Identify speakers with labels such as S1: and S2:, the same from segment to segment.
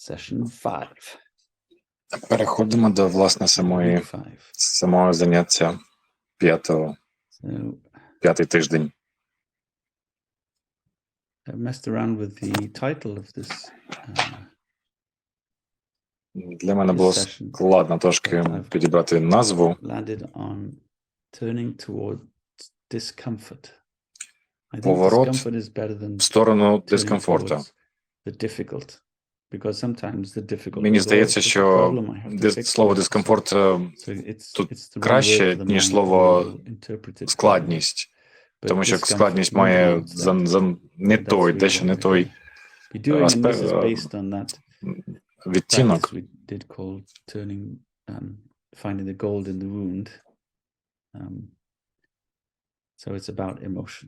S1: session 5.
S2: Переходимо до, власне, самого заняття п'ятий тиждень.
S1: I messed around with the title of this
S2: Для мене було складно трошки підібрати назву.
S1: landed on turning towards discomfort. I think
S2: Поворот
S1: discomfort is better than
S2: в сторону
S1: turning
S2: дискомфорту.
S1: towards the difficult. Because sometimes the difficult
S2: Мені
S1: is,
S2: здається,
S1: it's a
S2: що
S1: problem, I have to fix
S2: слово
S1: it.
S2: дискомфорт
S1: So it's
S2: тут
S1: the wrong
S2: краще,
S1: word for the
S2: ніж
S1: mind,
S2: слово
S1: will interpret it
S2: складність.
S1: But
S2: Тому що
S1: discomfort
S2: складність
S1: really
S2: має
S1: means that.
S2: не
S1: That's
S2: той,
S1: really
S2: дещо
S1: what
S2: не
S1: we're
S2: той
S1: gonna be doing, and this is based on that
S2: відтінок.
S1: practice we did called turning, finding the gold in the wound. So it's about emotion.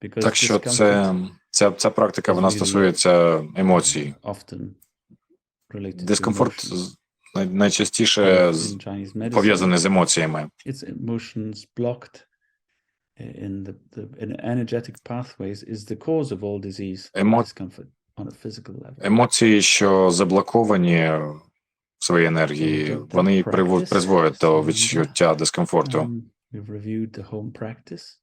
S1: Because
S2: Так що
S1: discomfort
S2: ця практика, вона стосується емоцій.
S1: often related to
S2: Дискомфорт
S1: emotions.
S2: найчастіше
S1: In Chinese medicine,
S2: пов'язаний з емоціями.
S1: its emotions blocked in in energetic pathways is the cause of all disease and discomfort on a physical level.
S2: Емоції, що заблоковані в своїй енергії, вони призводять до відчуття дискомфорту.
S1: We've reviewed the home practice.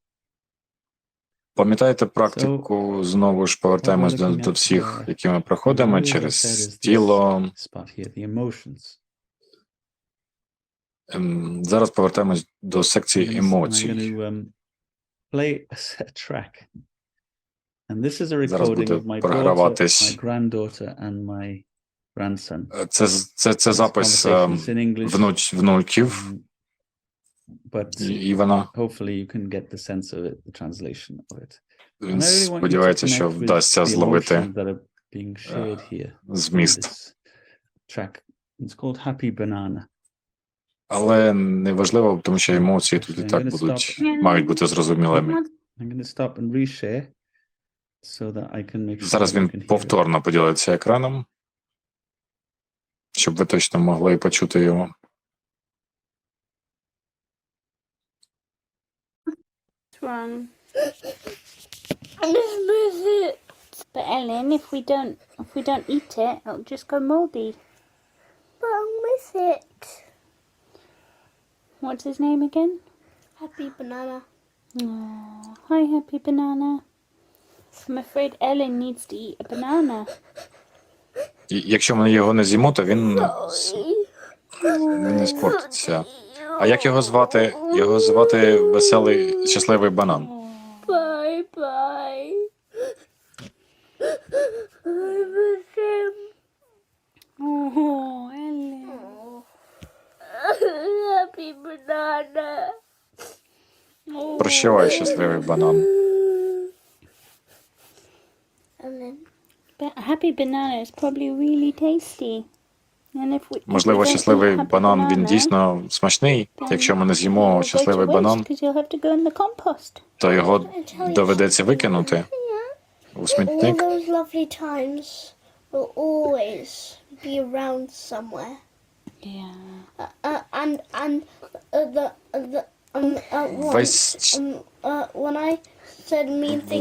S2: Пам'ятаєте практику, знову ж повертаємось до всіх, які ми проходимо через тіло. Зараз повертаємось до секції емоцій. Зараз буде програватись. Це запис внуків. І вона. Він сподівається, що вдасться зловити зміст. Але не важливо, тому що емоції тут і так мають бути зрозумілими. Зараз він повторно поділиться екраном, щоб ви точно могли почути його.
S3: Wrong. But Ellen, if we don't eat it, it'll just go moldy.
S4: But I'll miss it.
S3: What's his name again?
S4: Happy Banana.
S3: Oh, hi, Happy Banana. I'm afraid Ellen needs to eat a banana.
S2: Якщо ми його не з'їмо, то він не спортиться. А як його звати? Його звати Веселий Щасливий Банан.
S4: Bye. I miss him.
S3: Oh, Ellen.
S4: Happy Banana.
S2: Прощавай, щасливий банан.
S3: But Happy Banana is probably really tasty.
S2: Можливо, щасливий банан, він дійсно смачний. Якщо ми не з'їмо щасливий банан, то його доведеться викинути у смітник.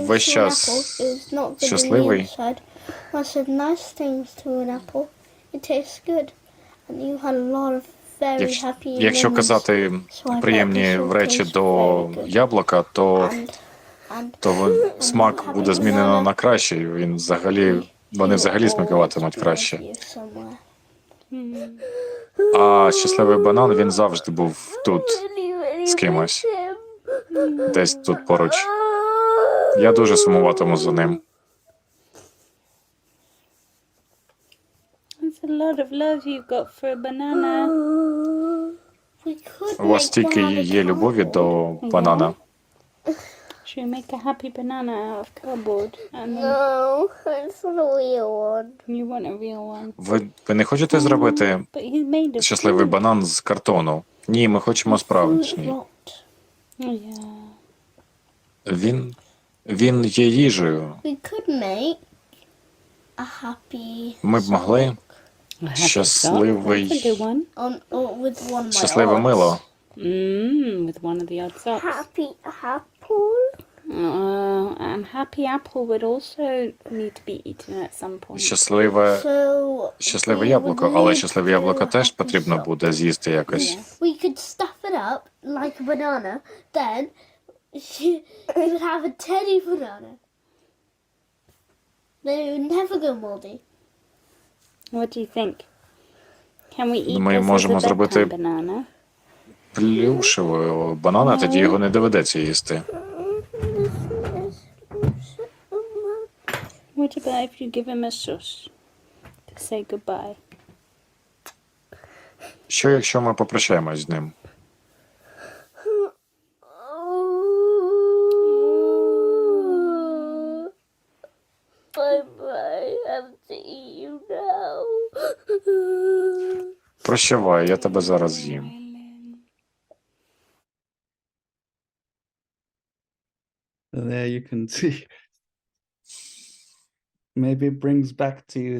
S2: Весь час щасливий. Якщо казати приємні речі до яблука, то смак буде змінено на краще. Вони взагалі смакуватимуть краще. А щасливий банан, він завжди був тут з кимось. Десь тут поруч. Я дуже сумуватиму за ним.
S3: That's a lot of love you've got for a banana.
S2: У вас стільки є любові до банана.
S3: Should we make a happy banana out of cardboard?
S4: No, it's not a real one.
S3: You want a real one?
S2: Ви не хочете зробити щасливий банан з картону? Ні, ми хочемо справжній. Він є їжею. Ми б могли щасливе мило.
S3: With one of the odd socks.
S4: Happy apple.
S3: And happy apple would also need to be eaten at some point.
S2: Щасливе яблуко, але щасливе яблуко теж потрібно буде з'їсти якось.
S4: We could stuff it up like a banana, then you would have a teddy banana. Then it would never go moldy.
S3: What do you think? Can we eat
S2: Ми
S3: this as
S2: можемо
S3: a
S2: зробити
S3: bedtime banana?
S2: плюшевого банана, тоді його не доведеться їсти.
S3: What about if you give him a shush to say goodbye?
S2: Що якщо ми попрощаємось з ним?
S4: Bye-bye, I have to eat you now.
S2: Прощавай, я тебе зараз з'їм.
S1: So there you can see. Maybe it brings back to you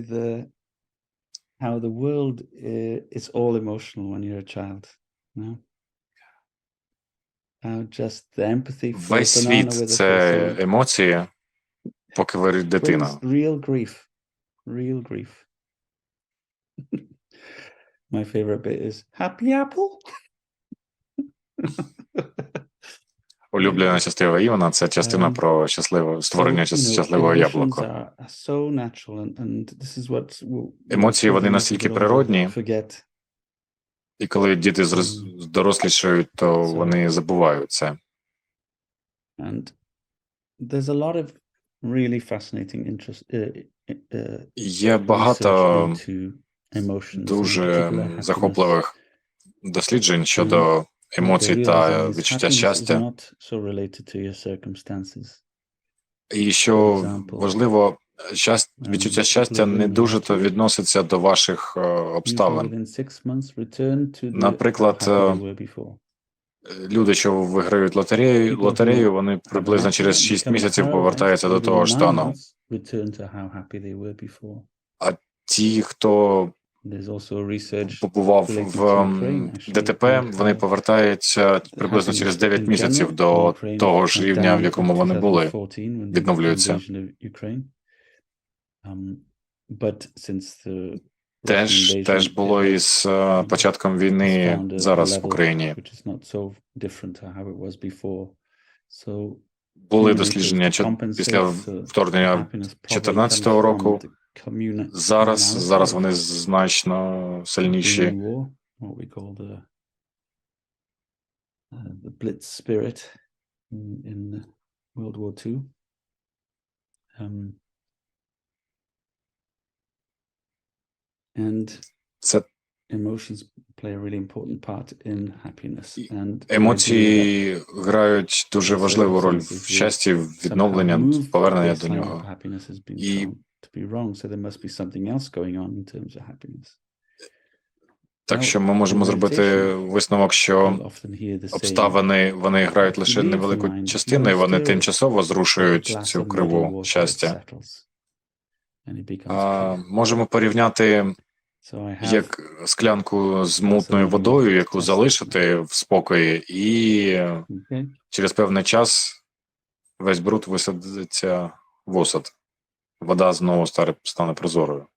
S1: how the world is all emotional when you're a child. No? How just the empathy for
S2: Весь
S1: a banana
S2: світ
S1: with a
S2: це
S1: face
S2: емоції, поки ви дитина.
S1: brings real grief. Real grief. My favorite bit is happy apple.
S2: Улюблена частина Івана – це частина про створення щасливого яблука. Емоції, вони настільки природні, і коли діти дорослішають, то вони забувають це. Є багато дуже захопливих досліджень щодо емоцій та відчуття щастя. І що важливо, відчуття щастя не дуже то відноситься до ваших обставин. Наприклад, люди, що виграють лотерею, вони приблизно через 6 місяців повертаються до того ж стану. А ті, хто побував в ДТП, вони повертаються приблизно через 9 місяців до того ж рівня, в якому вони були, відновлюються. Теж було із початком війни зараз в Україні. Були дослідження після вторгнення 2014 року. Зараз вони значно сильніші.
S1: The Blitz spirit in World War II. And emotions play a really important part in happiness.
S2: Емоції грають дуже важливу роль в щасті, відновлення, повернення до нього. І так що ми можемо зробити висновок, що обставини, вони грають лише невелику частину, і вони тимчасово зрушують цю криву щастя. Можемо порівняти як склянку з мутною водою, яку залишити в спокої, і через певний час весь бруд висадиться в осад. Вода знову стане прозорою.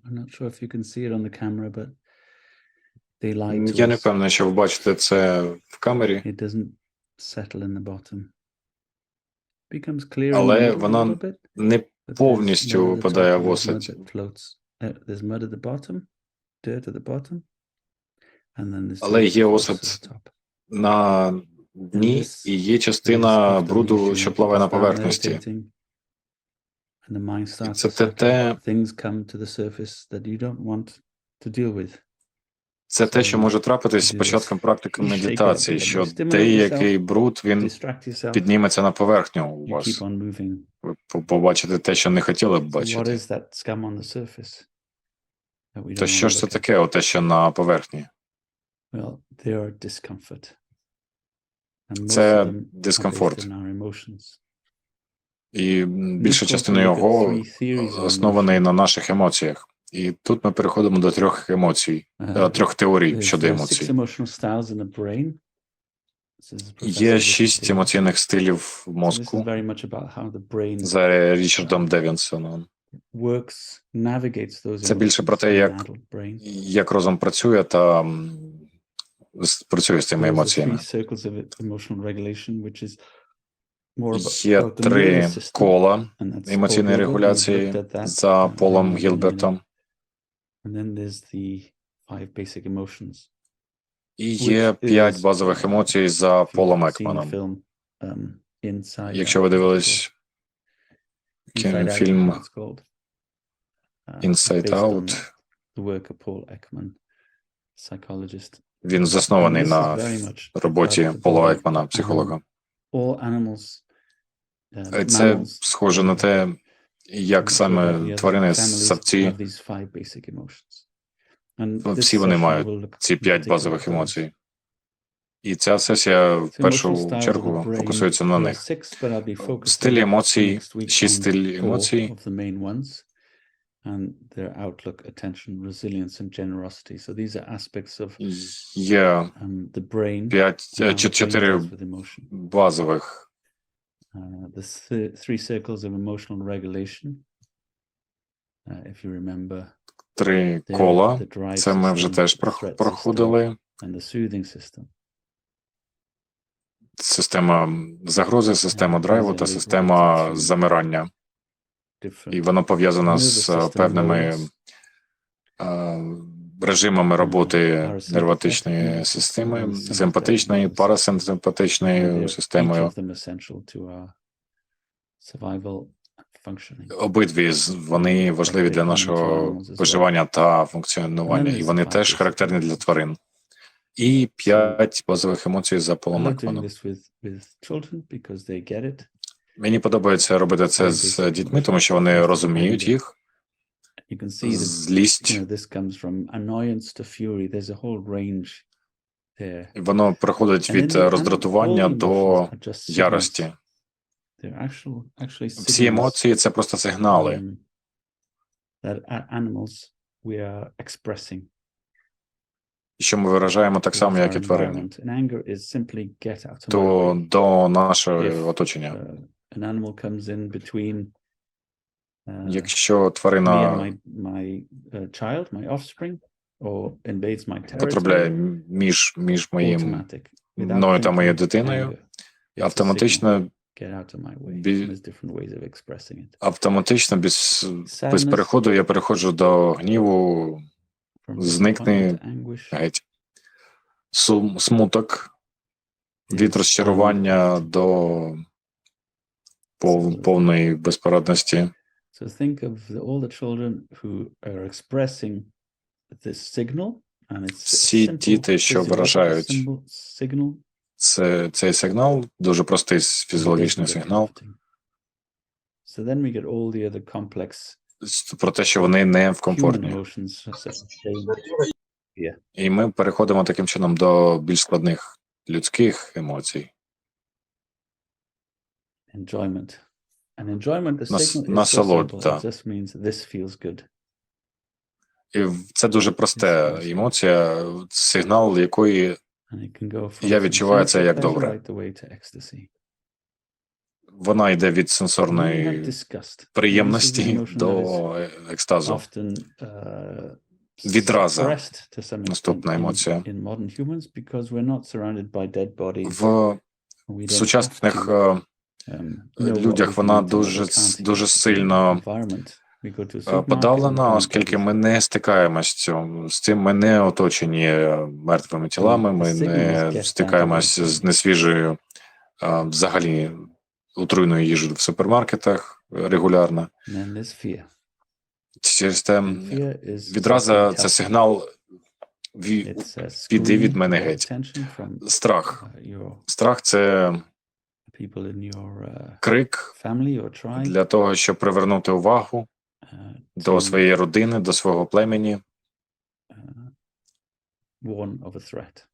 S1: I'm not sure if you can see it on the camera, but they lie to
S2: Я не
S1: us.
S2: впевнений, що ви бачите це в камері,
S1: It doesn't settle in the bottom. Becomes clear in the
S2: але
S1: middle a
S2: вона
S1: little bit,
S2: не
S1: but there's
S2: повністю
S1: mud at the
S2: випадає
S1: top
S2: в
S1: and there's mud
S2: осад.
S1: that floats. There's mud at the bottom, dirt at the bottom, and then there's
S2: Але
S1: dirt
S2: є
S1: that floats
S2: осад
S1: to the top.
S2: на дні, і є частина бруду, що плаває на поверхності.
S1: And the mind
S2: І
S1: starts
S2: це
S1: to cycle.
S2: те,
S1: Things come to the surface that you don't want to deal with.
S2: це те, що може трапитись з
S1: You do
S2: початком
S1: this.
S2: практики
S1: You shake it up
S2: медитації,
S1: a bit,
S2: що
S1: you stimulate
S2: деякий
S1: yourself,
S2: бруд, він
S1: distract yourself,
S2: підніметься на поверхню у
S1: you
S2: вас.
S1: keep on moving.
S2: Ви побачите те, що не хотіли б
S1: So what
S2: бачити.
S1: is that scum on the surface that we
S2: То
S1: don't
S2: що
S1: want
S2: ж
S1: to
S2: це
S1: look at?
S2: таке, оте, що на поверхні?
S1: Well, they are discomfort. And most
S2: Це
S1: of them are based
S2: дискомфорт.
S1: in our emotions.
S2: І
S1: And
S2: більша
S1: this course
S2: частина
S1: will look at
S2: його
S1: three theories of
S2: оснований
S1: emotion.
S2: на наших емоціях. І тут ми переходимо до трьох емоцій, трьох теорій щодо
S1: There are
S2: емоцій.
S1: six emotional styles in the brain. This is Professor
S2: Є
S1: Richard
S2: 6
S1: Davidson.
S2: емоційних стилів
S1: So this is
S2: мозку
S1: very much about how the brain
S2: за Річардом Девінсоном.
S1: works, navigates those
S2: Це більше про
S1: emotions
S2: те,
S1: in the
S2: як,
S1: adult brain.
S2: як розум працює та працює з цими
S1: There's the
S2: емоціями.
S1: three circles of emotional regulation, which is more
S2: Є
S1: about the nervous
S2: 3
S1: system.
S2: кола
S1: And that's Paul
S2: емоційної
S1: Gilbert. We've
S2: регуляції
S1: looked at that,
S2: за Полом
S1: in a
S2: Гілбертом.
S1: minute. And then there's the 5 basic emotions.
S2: І є 5 базових емоцій за
S1: If you've
S2: Полом
S1: seen the
S2: Екманом.
S1: film, Inside
S2: Якщо
S1: Out,
S2: ви
S1: I think it's
S2: дивились
S1: Inside Out,
S2: фільм
S1: it's called.
S2: Inside
S1: Based on
S2: Out,
S1: the work of Paul Ekman, psychologist.
S2: він заснований
S1: And this
S2: на
S1: is very much
S2: роботі
S1: about the
S2: Пола
S1: body
S2: Екмана,
S1: of
S2: психолога.
S1: all animals,
S2: Це
S1: mammals,
S2: схоже на те, як
S1: and so about
S2: саме
S1: the other
S2: тварини,
S1: families
S2: савці,
S1: have these 5 basic emotions. And this
S2: всі вони
S1: session
S2: мають
S1: will look
S2: ці
S1: in
S2: 5
S1: particular
S2: базових
S1: at those.
S2: емоцій. І ця сесія в
S1: So emotional
S2: першу
S1: styles of the
S2: чергу
S1: brain,
S2: фокусується на
S1: there are
S2: них.
S1: 6, but I'll be focusing
S2: Стилі емоцій,
S1: next week
S2: 6
S1: on
S2: стилів
S1: 4
S2: емоцій.
S1: of the main ones, and their outlook, attention, resilience, and generosity. So these are aspects of
S2: Є
S1: the brain.
S2: 4
S1: deals with emotion.
S2: базових.
S1: The 3 circles of emotional regulation. If you remember,
S2: 3
S1: they're
S2: кола.
S1: the drive
S2: Це ми вже
S1: system,
S2: теж
S1: the threat
S2: проходили.
S1: system, and the soothing system.
S2: Система загрози, система драйву та система замирання. І воно пов'язано з певними режимами роботи нервотичної системи, симпатичної, парасимпатичною системою. Обидві вони важливі для нашого виживання та функціонування, і вони теж характерні для тварин. І 5 базових емоцій за Полом Екманом. Мені подобається робити це з дітьми, тому що вони розуміють їх. Злість. Воно проходить від роздратування до ярості. Всі емоції – це просто сигнали. Що ми виражаємо так само, як і тварини. То до нашого оточення. Якщо тварина потрапляє між мною та моєю дитиною, автоматично без переходу я переходжу до гніву, зникне геть. Смуток від розчарування до повної безпорадності. Всі діти, що виражають цей сигнал, дуже простий фізіологічний сигнал, про те, що вони не в комфортні. І ми переходимо таким чином до більш складних людських емоцій. Насолода. І це дуже проста емоція, сигнал якої я відчуваю це як добре. Вона йде від сенсорної приємності до екстазу. Відраза. Наступна емоція. В сучасних людях вона дуже сильно подавлена, оскільки ми не стикаємось з цим, ми не оточені мертвими тілами, ми не стикаємось з несвіжою, взагалі, отруйною їжею в супермаркетах, регулярна.
S1: And then there's fear.
S2: Через те
S1: And fear is
S2: відраза
S1: simply
S2: це
S1: tell-
S2: сигнал
S1: It's
S2: піди від
S1: screening
S2: мене
S1: your
S2: геть.
S1: attention from
S2: Страх.
S1: your
S2: Страх – це
S1: people in your
S2: крик
S1: family or tribe
S2: для того, щоб привернути увагу до
S1: to
S2: своєї родини, до свого племені,
S1: warn of a threat.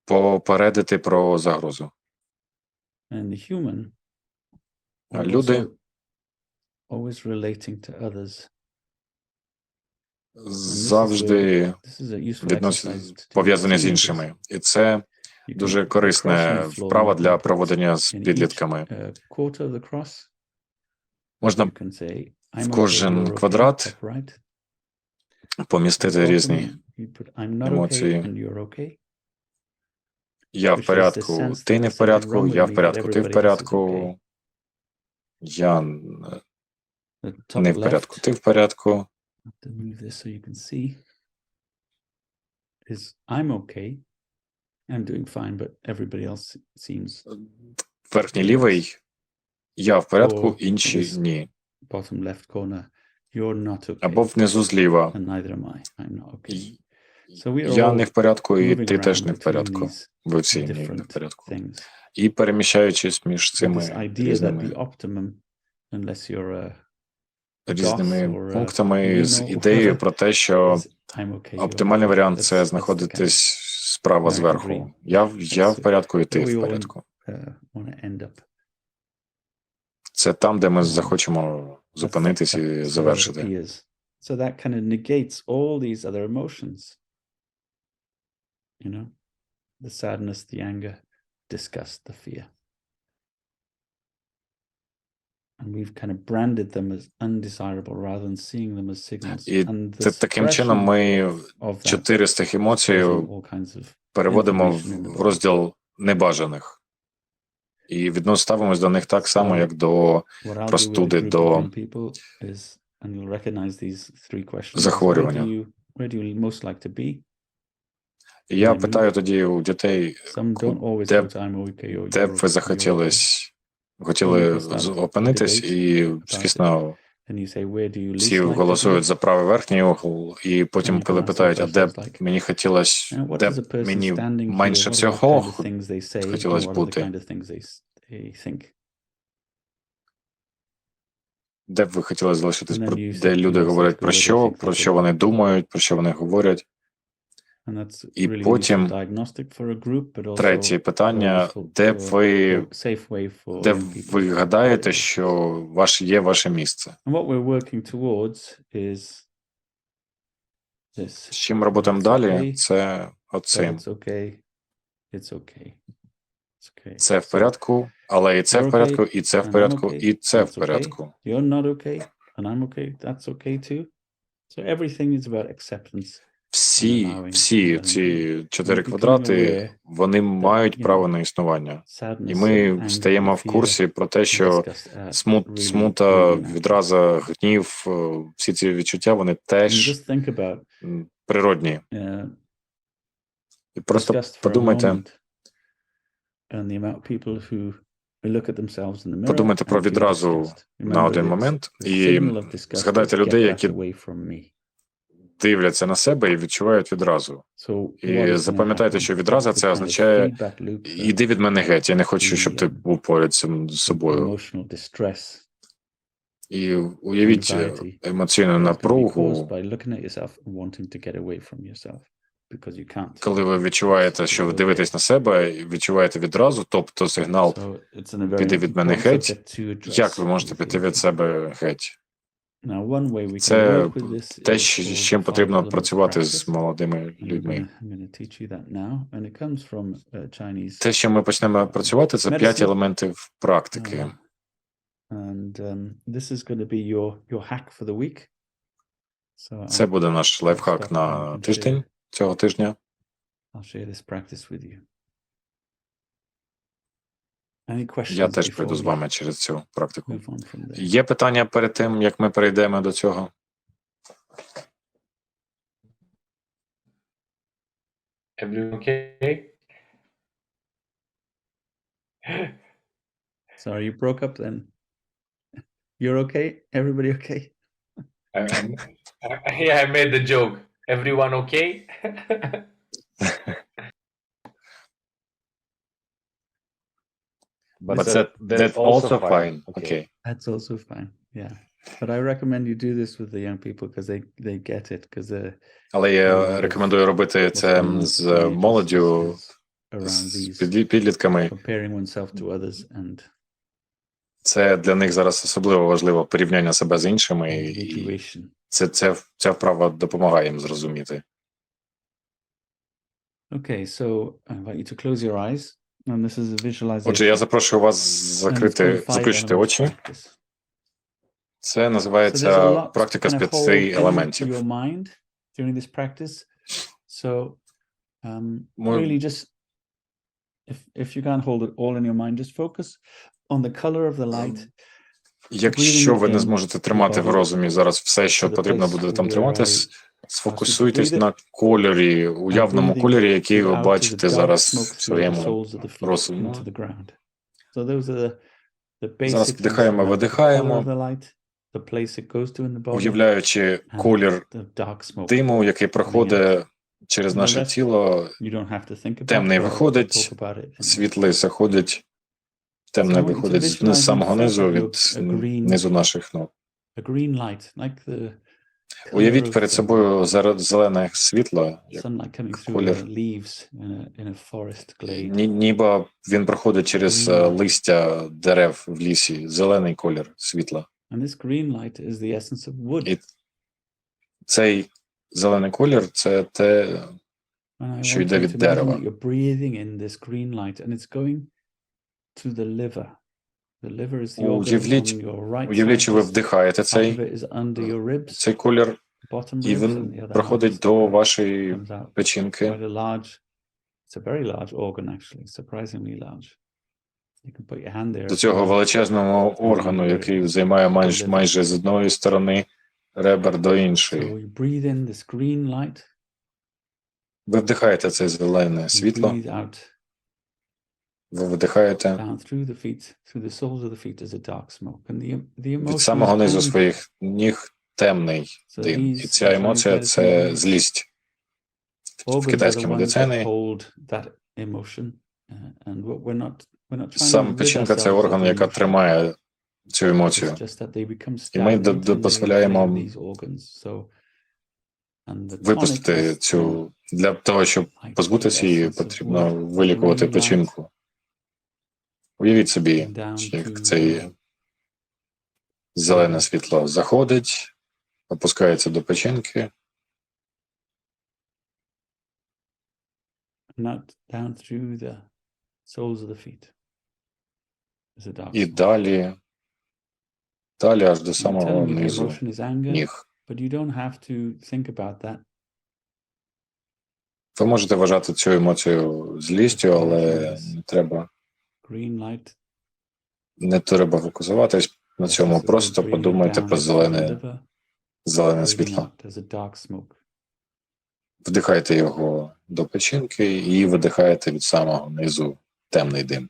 S2: попередити про загрозу.
S1: And the human
S2: А
S1: are
S2: люди
S1: also always relating to others.
S2: завжди
S1: This is a useful exercise to do
S2: пов'язані
S1: with
S2: з
S1: teenagers.
S2: іншими. І це
S1: You can
S2: дуже
S1: cross
S2: корисна
S1: on the floor,
S2: вправа
S1: you can
S2: для
S1: put
S2: проведення з
S1: in each,
S2: підлітками.
S1: quarter of the cross,
S2: Можна
S1: you can say, I'm
S2: в
S1: okay,
S2: кожен
S1: you're okay,
S2: квадрат
S1: upright.
S2: помістити різні
S1: You put, I'm not okay
S2: емоції.
S1: and you're okay.
S2: Я в
S1: Which is the
S2: порядку,
S1: sense
S2: ти
S1: that
S2: не
S1: there's
S2: в
S1: something
S2: порядку,
S1: wrong with
S2: я
S1: me,
S2: в
S1: but
S2: порядку, ти в
S1: everybody else is
S2: порядку,
S1: okay.
S2: я
S1: The top
S2: не в порядку,
S1: left,
S2: ти в порядку.
S1: I have to move this so you can see, is I'm okay, I'm doing fine, but everybody else seems
S2: Верхній лівий, я в порядку,
S1: Or
S2: інші
S1: this-
S2: ні.
S1: bottom left corner, you're not okay,
S2: Або внизу зліва.
S1: and neither am I. I'm not okay.
S2: І-
S1: So we are
S2: Я
S1: all
S2: не в порядку, і
S1: moving
S2: ти теж
S1: around
S2: не в
S1: between
S2: порядку.
S1: these
S2: Ви всі не в
S1: different
S2: порядку.
S1: things.
S2: І переміщаючись між
S1: But
S2: цими
S1: this idea that
S2: різними
S1: the optimum, unless you're a
S2: різними
S1: or,
S2: пунктами з
S1: Reno or
S2: ідеєю
S1: whatever,
S2: про те, що
S1: is I'm okay, you're
S2: оптимальний
S1: okay.
S2: варіант –
S1: That's
S2: це
S1: the kind
S2: знаходитись справа
S1: American
S2: зверху.
S1: dream.
S2: Я в порядку, і ти
S1: where we
S2: в
S1: all
S2: порядку.
S1: want to end up.
S2: Це там, де ми
S1: Um,
S2: захочемо зупинитись і
S1: That sort of
S2: завершити.
S1: appears. So that kind of negates all these other emotions. You know, the sadness, the anger, disgust, the fear. And we've kind of branded them as undesirable rather than seeing them as signals.
S2: І
S1: And the
S2: таким чином ми
S1: suppression of that
S2: 4 з цих емоцій
S1: causing all kinds of
S2: переводимо
S1: inflammation in the
S2: в
S1: body.
S2: розділ небажаних. І ставимось до них так само, як до
S1: What I'll do with a
S2: простуди,
S1: group of
S2: до
S1: young people is, and you'll recognize these three questions.
S2: захворювання.
S1: Where do you most like to be?
S2: І я питаю тоді у дітей,
S1: Some don't always
S2: де,
S1: go to I'm okay or
S2: де
S1: you're
S2: б
S1: okay,
S2: ви хотіли опинитись, і, звісно,
S1: And you say, where do you
S2: всі
S1: least like to
S2: голосують
S1: be?
S2: за правий верхній угол, і потім,
S1: you
S2: коли
S1: can ask
S2: питають, а
S1: them
S2: де б
S1: questions like,
S2: мені хотілося,
S1: What
S2: де
S1: does a
S2: б
S1: person
S2: мені
S1: standing here,
S2: менше
S1: what are the
S2: цього
S1: kind of things they say, and
S2: хотілося
S1: what are the
S2: бути?
S1: kind of things they think?
S2: Де б ви хотіли залишитись,
S1: And then you
S2: де
S1: say
S2: люди
S1: to
S2: говорять
S1: yourself,
S2: про
S1: what they
S2: що
S1: think
S2: вони думають, про що вони говорять.
S1: And that's
S2: І
S1: really
S2: потім
S1: useful diagnostic for a group, but also
S2: третє питання,
S1: very useful
S2: де б
S1: for
S2: ви,
S1: a safe way for
S2: де
S1: young people
S2: ви
S1: to
S2: гадаєте,
S1: operate.
S2: що є ваше місце?
S1: And what we're working towards is this.
S2: З чим ми працюємо
S1: It's
S2: далі,
S1: okay,
S2: це
S1: but
S2: оцим.
S1: it's okay. It's okay. It's okay.
S2: Це в
S1: So
S2: порядку, але і це
S1: you're
S2: в порядку,
S1: okay,
S2: і це в
S1: and I'm
S2: порядку,
S1: okay,
S2: і це
S1: and
S2: в
S1: it's okay.
S2: порядку.
S1: You're not okay, and I'm okay. That's okay too. So everything is about acceptance.
S2: Всі ці 4
S1: Becoming
S2: квадрати,
S1: aware
S2: вони мають
S1: you
S2: право
S1: know,
S2: на існування.
S1: Sadness,
S2: І ми
S1: anger,
S2: стаємо в
S1: fear,
S2: курсі про те, що
S1: disgust are really,
S2: смута,
S1: really natural.
S2: відраза, гнів, всі ці відчуття, вони
S1: And
S2: теж
S1: just think about
S2: природні. І просто
S1: disgust for a
S2: подумайте,
S1: moment and the amount of people who look at themselves in the mirror
S2: подумайте про
S1: and feel
S2: відразу
S1: disgust.
S2: на
S1: Remember,
S2: один
S1: it's
S2: момент
S1: the
S2: і
S1: signal of disgust
S2: згадайте
S1: is,
S2: людей,
S1: "Get
S2: які
S1: that away from me."
S2: дивляться на себе і відчувають відразу.
S1: So what
S2: І
S1: is gonna
S2: запам'ятайте,
S1: happen?
S2: що відраза
S1: That's
S2: це
S1: the kind of
S2: означає
S1: feedback loop that
S2: іди від мене геть, я не хочу, щоб ти
S1: the,
S2: був поряд з собою.
S1: emotional distress
S2: І уявіть
S1: anxiety
S2: емоційну
S1: that is gonna be caused
S2: напругу,
S1: by looking at yourself and wanting to get away from yourself because you can't.
S2: коли ви відчуваєте, що ви дивитесь на себе, і відчуваєте відразу, тобто сигнал
S1: So it's a very
S2: «піди від мене
S1: important
S2: геть»,
S1: subject to address
S2: як ви
S1: in
S2: можете
S1: the
S2: піти
S1: field.
S2: від себе геть?
S1: Now, one way we can
S2: Це
S1: work with this
S2: те,
S1: is
S2: з
S1: called
S2: чим
S1: the five
S2: потрібно
S1: elements
S2: працювати з
S1: practice.
S2: молодими
S1: And
S2: людьми.
S1: I'm going to teach you that now, and it comes from Chinese.
S2: Те, що ми почнемо працювати, це 5
S1: Medicine.
S2: елементів практики.
S1: And this is going to be your hack for the week. So
S2: Це буде наш лайфхак на тиждень, цього тижня.
S1: I'll share this practice with you. Any questions
S2: Я теж
S1: before
S2: прийду з
S1: we
S2: вами через цю практику.
S1: move on from there?
S2: Є питання перед тим, як ми перейдемо до цього?
S5: Everyone okay?
S1: Sorry, you broke up then. You're okay? Everybody okay?
S5: Yeah, I made the joke. Everyone okay?
S2: But that's also fine. Okay.
S1: That's also fine. Yeah. But I recommend you do this with the young people because they get it. Because
S2: Але я рекомендую робити це з молоддю,
S1: around
S2: з
S1: these
S2: підлітками.
S1: comparing oneself to others and
S2: Це для них зараз особливо важливо порівняння себе з іншими, і
S1: individuation.
S2: ця вправа допомагає їм зрозуміти.
S1: Okay, so I invite you to close your eyes. And this is a visualization.
S2: Отже, я запрошую вас заключити очі. Це називається практика з 5 елементів.
S1: During this practice. So really just if you can't hold it all in your mind, just focus on the color of the light.
S2: Якщо ви не зможете тримати в розумі зараз все, що потрібно буде там триматись, сфокусуйтесь на кольорі, уявному кольорі, який ви бачите зараз в своєму розумі. Зараз вдихаємо, видихаємо, уявляючи колір диму, який проходить через наше тіло, темний виходить, світлий заходить, темне виходить з самого низу, від низу наших ног. Уявіть перед собою зелене світло, як колір. Ніби він проходить через листя дерев в лісі, зелений колір світла. І цей зелений колір – це те, що йде від дерева. Уявіть, що ви вдихаєте цей колір, і він проходить до вашої печінки. До цього величезного органу, який займає майже з одної сторони ребер до іншої. Ви вдихаєте це зелене світло. Ви видихаєте від самого низу своїх ніг темний дим. І ця емоція – це злість. В китайській медицині сам печінка – це орган, яка тримає цю емоцію. І ми дозволяємо випустити цю... Для того, щоб позбутися її, потрібно вилікувати печінку. Уявіть собі, як це зелене світло заходить, опускається до печінки. І далі аж до самого низу ніг. Ви можете вважати цю емоцію злістю, але не треба фокусуватись на цьому, просто подумайте про зелене світло. Вдихайте його до печінки і видихаєте від самого низу темний дим.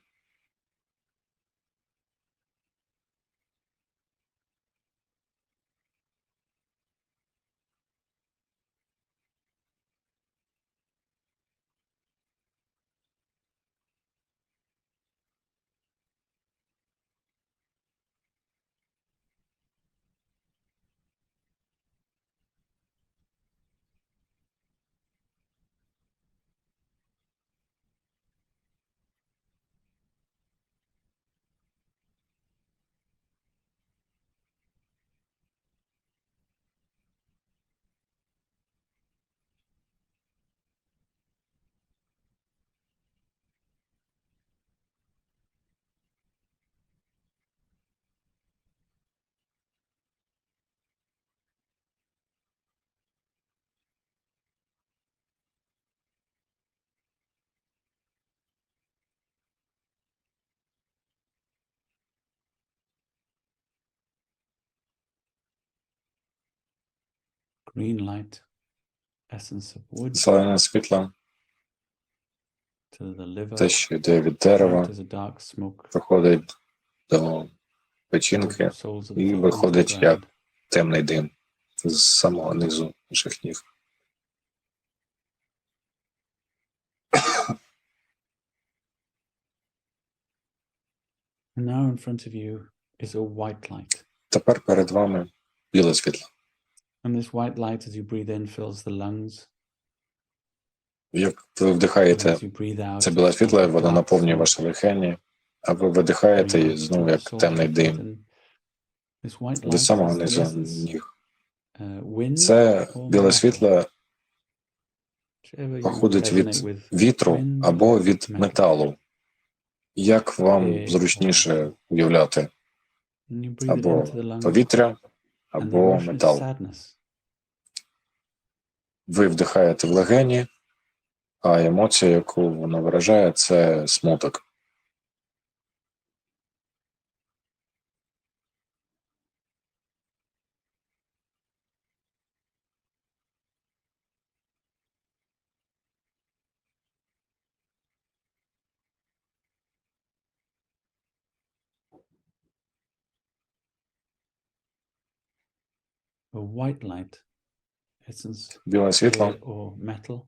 S2: Зелене світло, те, що йде від дерева, проходить до печінки
S1: soles of the
S2: і
S1: foot onto the
S2: виходить як
S1: ground.
S2: темний дим з самого низу наших ніг.
S1: And now in front of you is a white light.
S2: Тепер перед вами біле світло.
S1: And this white light, as you breathe in, fills the lungs.
S2: Як ви
S1: And
S2: вдихаєте
S1: as you breathe out,
S2: це
S1: it's
S2: біле
S1: like
S2: світло,
S1: a
S2: воно
S1: black
S2: наповнює
S1: smoke
S2: ваші легені, а ви видихаєте
S1: coming
S2: і
S1: out
S2: знову
S1: through the
S2: як
S1: soles of
S2: темний
S1: your
S2: дим
S1: feet. And this white
S2: до
S1: light
S2: самого
S1: is the
S2: низу
S1: essence,
S2: ніг.
S1: wind
S2: Це
S1: or
S2: біле
S1: metal,
S2: світло
S1: whichever you
S2: походить
S1: resonate
S2: від
S1: with,
S2: вітру
S1: wind
S2: або
S1: or
S2: від
S1: metal,
S2: металу. Як вам
S1: air or
S2: зручніше
S1: metal.
S2: уявляти?
S1: And you breathe it
S2: Або
S1: into the lungs,
S2: повітря,
S1: and the
S2: або
S1: emotion is
S2: метал.
S1: sadness.
S2: Ви вдихаєте в легені, а емоція, яку воно виражає, це смуток.
S1: A white light, essence,
S2: Біле світло
S1: air or metal,
S2: –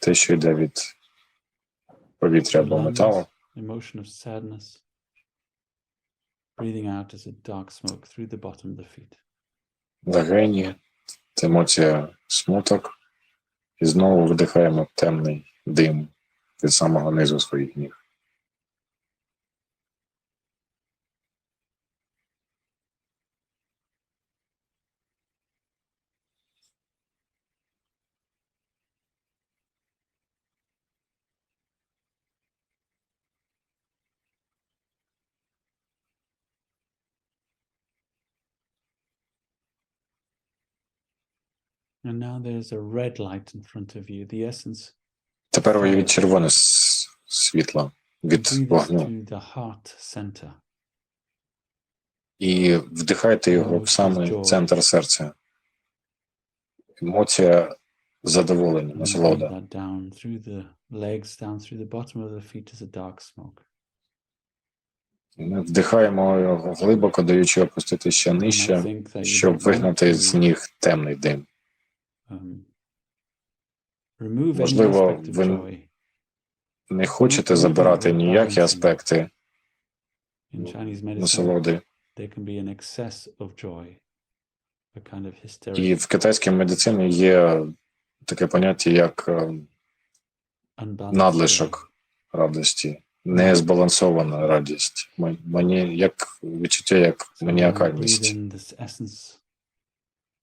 S2: те, що йде від повітря
S1: the
S2: або металу.
S1: lungs, emotion of sadness, breathing out as a dark smoke through the bottom of the feet.
S2: Легені – це емоція смуток. І знову вдихаємо темний дим від самого низу своїх ніг.
S1: And now there's a red light in front of you, the essence.
S2: Тепер уявіть червоне світло від
S1: Breathe it
S2: вогню.
S1: to the heart center.
S2: І вдихайте його в самий центр серця. Емоція задоволення,
S1: And breathe
S2: насолода.
S1: that down through the legs, down through the bottom of the feet as a dark smoke.
S2: Ми вдихаємо його глибоко, даючи опустити ще
S1: You might
S2: нижче,
S1: think that you
S2: щоб
S1: don't want
S2: вигнати з
S1: to
S2: ніг темний дим.
S1: remove any
S2: Можливо,
S1: aspect of
S2: ви
S1: joy.
S2: не хочете забирати ніякі аспекти
S1: In Chinese medicine,
S2: насолоди.
S1: there can be an excess of joy, a kind of
S2: І
S1: hysteric,
S2: в китайській медицині є таке поняття, як
S1: unbalanced joy.
S2: надлишок радості, незбалансована радість. Мені як відчуття, як
S1: So when you breathe
S2: маніакальність.
S1: in this essence,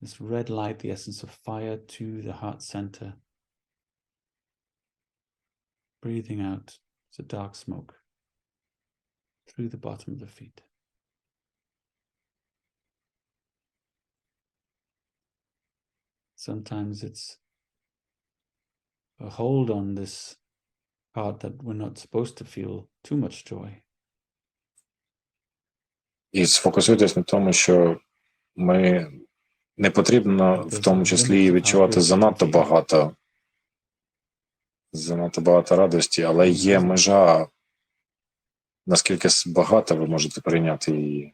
S1: this red light, the essence of fire to the heart center. Breathing out the dark smoke through the bottom of the feet. Sometimes it's a hold on this part that we're not supposed to feel too much joy.
S2: І сфокусуйтесь на тому, що ми не потрібно в тому числі і відчувати занадто багато радості, але є межа, наскільки багато ви можете прийняти її.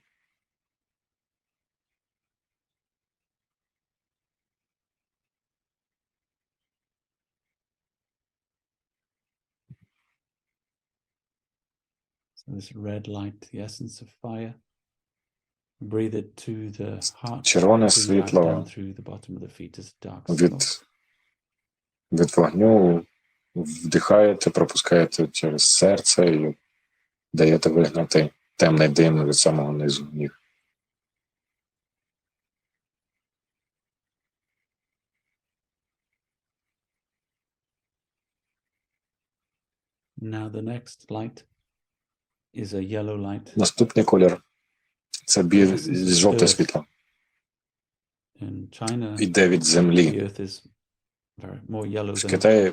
S1: So this red light, the essence of fire, breathe it to the heart,
S2: Червоне
S1: breathe out
S2: світло
S1: down through the bottom of the feet as dark smoke.
S2: від вогню вдихаєте, пропускаєте через серце і даєте вигнати темний дим від самого низу ніг.
S1: Now the next light is a yellow light.
S2: Наступний колір – це жовте світло.
S1: In China,
S2: Іде від
S1: the
S2: землі.
S1: earth is more yellow
S2: В
S1: than
S2: Китаї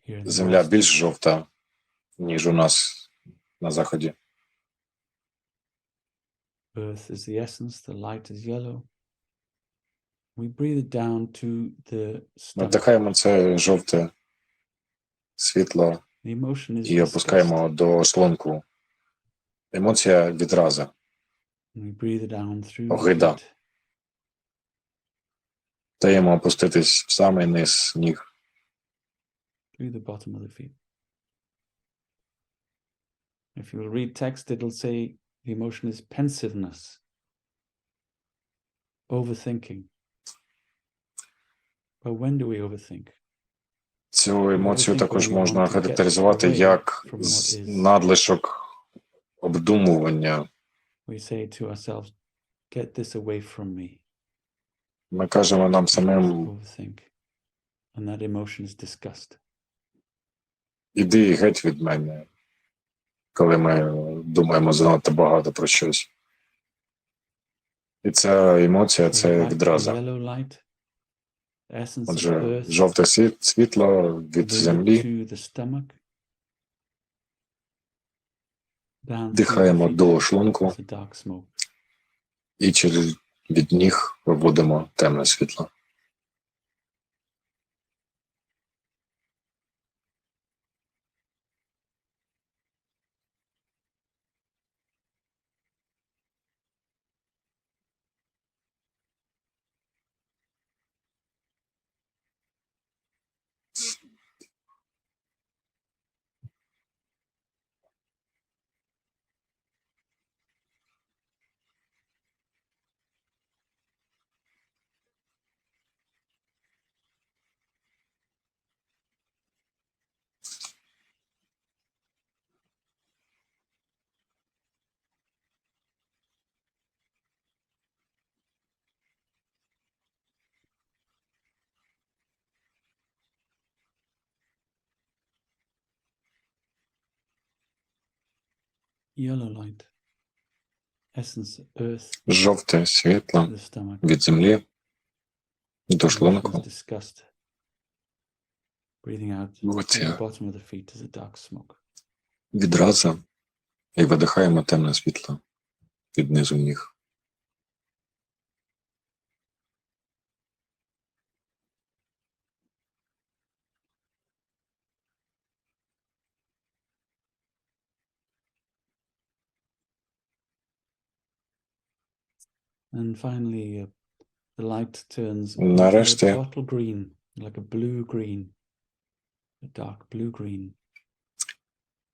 S1: here in the
S2: земля
S1: West.
S2: більш жовта, ніж у нас на Заході.
S1: Earth is the essence, the light is yellow. We breathe it down to the
S2: Ми
S1: stomach.
S2: вдихаємо це жовте світло
S1: The emotion is
S2: і опускаємо
S1: disgust.
S2: до шлунку. Емоція відразу.
S1: And we breathe it down through the
S2: Огида.
S1: feet.
S2: Даємо опуститись в самий низ ніг.
S1: Through the bottom of the feet. If you will read text, it'll say the emotion is pensiveness, overthinking. But when do we overthink?
S2: Цю емоцію також можна характеризувати як надлишок обдумування.
S1: We say to ourselves, get this away from me.
S2: Ми кажемо нам самим,
S1: Overthink. And that emotion is disgust.
S2: іди геть від мене, коли ми думаємо занадто багато про щось. І ця емоція – це відраза. Отже, жовте світло від землі. Дихаємо до шлунку і від ніг виводимо темне світло.
S1: Yellow light. Essence, earth,
S2: Жовте світло
S1: the stomach.
S2: від землі до
S1: Emotion is
S2: шлунку.
S1: disgust. Breathing out
S2: Емоція.
S1: at the bottom of the feet is a dark smoke.
S2: Відразу і видихаємо темне світло від низу ніг.
S1: And finally, the light turns
S2: Нарешті
S1: into a bottle green, like a blue green, a dark blue green.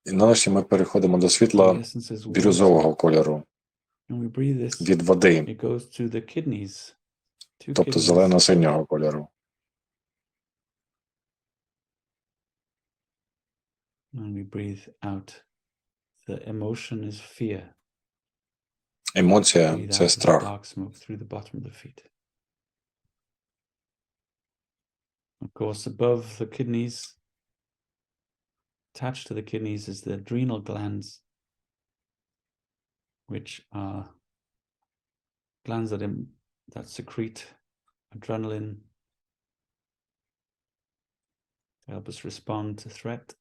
S2: І нарешті ми переходимо до світла
S1: The essence is water.
S2: бірюзового кольору
S1: And we breathe this,
S2: від води,
S1: it goes to the kidneys. Two
S2: тобто
S1: kidneys.
S2: зелено-синього кольору.
S1: And we breathe out. The emotion is fear.
S2: Емоція
S1: Breathe
S2: – це
S1: out the
S2: страх.
S1: dark smoke through the bottom of the feet. Of course, above the kidneys, attached to the kidneys is the adrenal glands, which are glands that secrete adrenaline to help us respond to threat.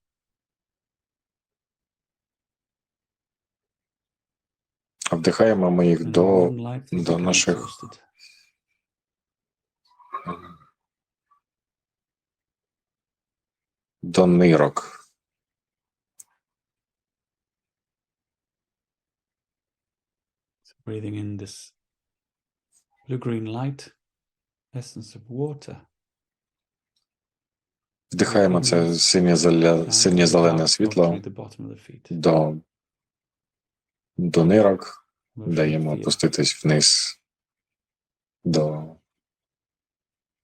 S2: А вдихаємо ми їх
S1: And
S2: до
S1: golden light, they become
S2: наших
S1: exhausted.
S2: до нирок.
S1: So breathing in this blue-green light, essence of water.
S2: Вдихаємо це синє-зелене світло до нирок, даємо опуститись вниз до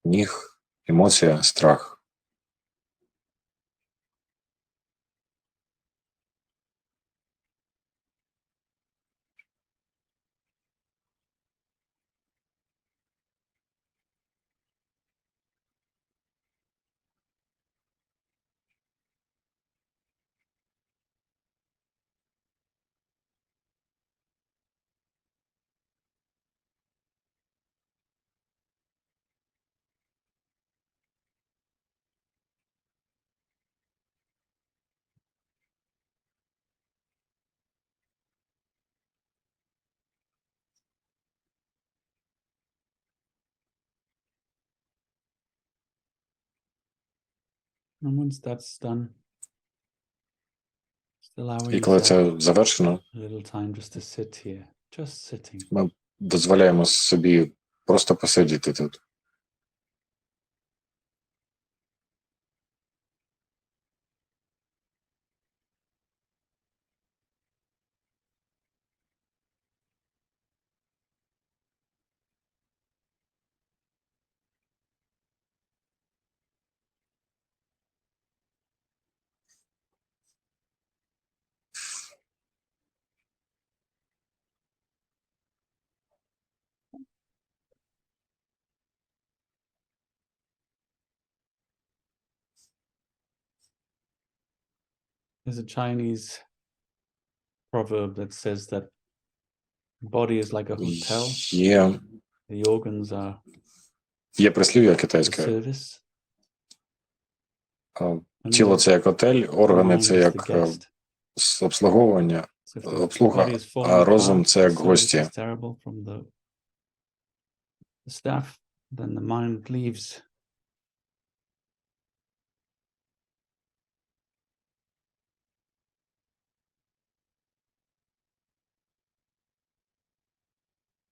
S2: ніг, емоція, страх.
S1: And once that's done,
S2: І коли це завершено, ми дозволяємо собі просто посидіти тут.
S1: There's a Chinese proverb that says that the body is like a hotel. The organs are
S2: Є прислів'я
S1: the
S2: китайське.
S1: service.
S2: Тіло – це як готель, органи –
S1: Mind
S2: це
S1: is
S2: як
S1: the guest.
S2: обслуговування,
S1: So if the
S2: обслуга,
S1: body is falling
S2: а розум
S1: apart,
S2: – це
S1: the
S2: як
S1: service
S2: гості.
S1: is terrible from the staff, then the mind leaves.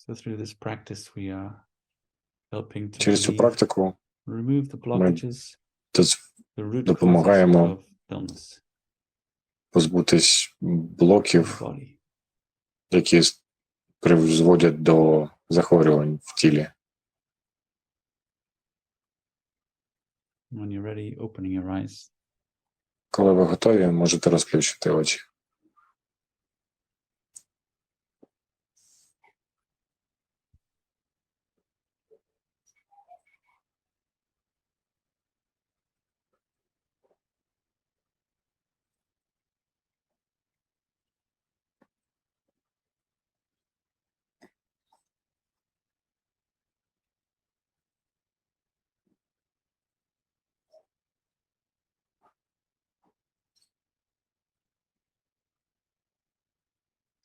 S1: So through this practice we are helping to
S2: Через цю практику
S1: remove the
S2: ми
S1: blockages, the root causes
S2: допомагаємо
S1: of illness
S2: позбутись
S1: in the
S2: блоків,
S1: body.
S2: які призводять до захворювань в тілі.
S1: When you're ready, opening your eyes.
S2: Коли ви готові, можете розплющити очі.